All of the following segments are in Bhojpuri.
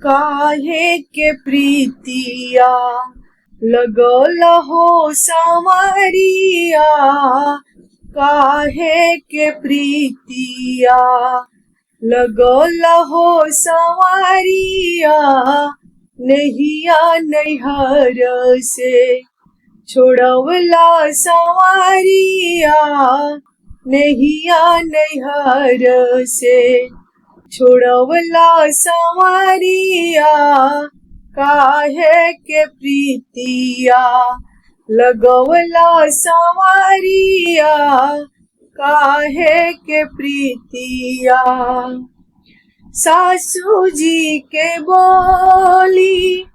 काहे के प्रीतिया लगल हो सांवरिया, काहे के प्रीतिया लगल हो सांवरिया। नैया नैहर से छोड़वला सांवरिया, नैया नैहर से छोड़वला सांवरिया। काहे के प्रीतिया लगवला सांवरिया, काहे के प्रीतिया। सासू जी के बोली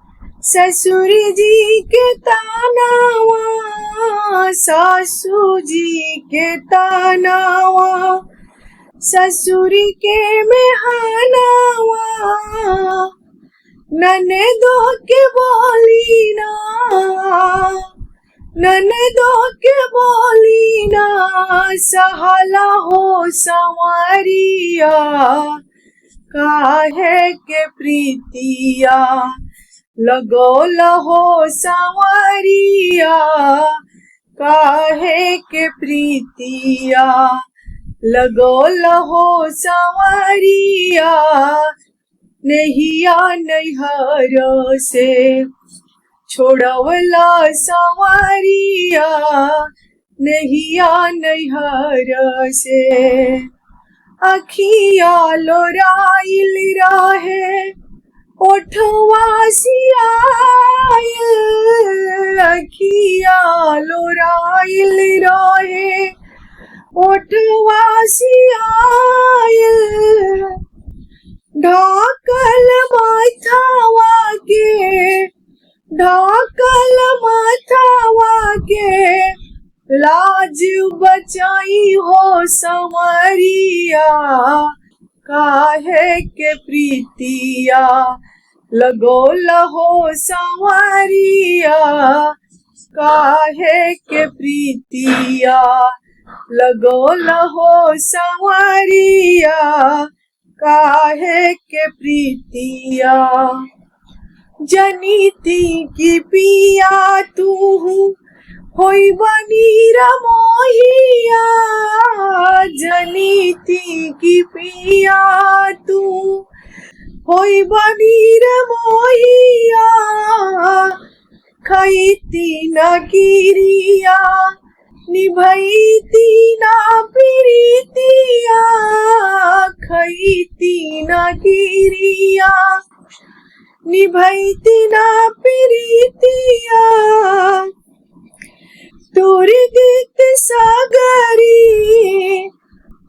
ससुर जी के तानावा, सासू जी के तानावा ससुर के मेहनावा। ननदो के बोली ना, ननदो के बोली ना सहला हो सांवरिया। काहे के प्रीतिया लगोल हो सांवरिया, काहे के प्रीतिया लगोल हो सांवरिया। नैया नैहर से छोड़वला सांवरिया, नैया नैहर से। अखिया लोराइल रहे ओठवा सियाइल, अखिया लोराइल रहे ओठवा सियाइल। ढाकल माथावा के, ढाकल माथावा के लाज बचाई हो सांवरिया। काहे के प्रीतिया लगोल हो सांवरिया, काहे के प्रीतिया लगोल हो सांवरिया, काहे के प्रीतिया। जनीती की पिया तू होई बनी रमोहिया, जनीती की पिया तू होई बनी रमोहिया। खैती न गिरिया निभैती ना प्रीतिया, खैती न गिरिया निभैती ना प्रीतिया। तोरी गीत सागरी,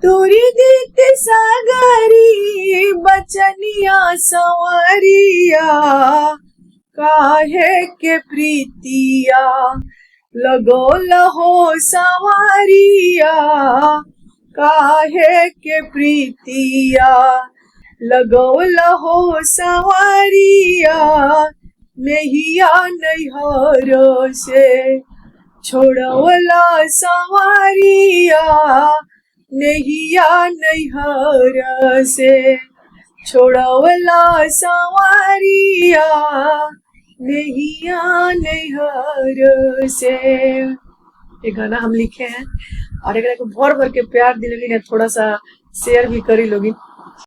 तोरी गीत सागरी बचनिया सांवरिया। काहे के प्रीतिया लगोल हो सांवरिया, काहे के प्रीतिया लगोल हो सांवरिया। नैया नैहर से छोड़वला सांवरिया, नैया नैहर से छोड़वला सांवरिया, नैया नैहर से। ये गाना हम लिखे हैं और एक को भर भर के प्यार दिले, थोड़ा सा शेयर भी करी लोगी।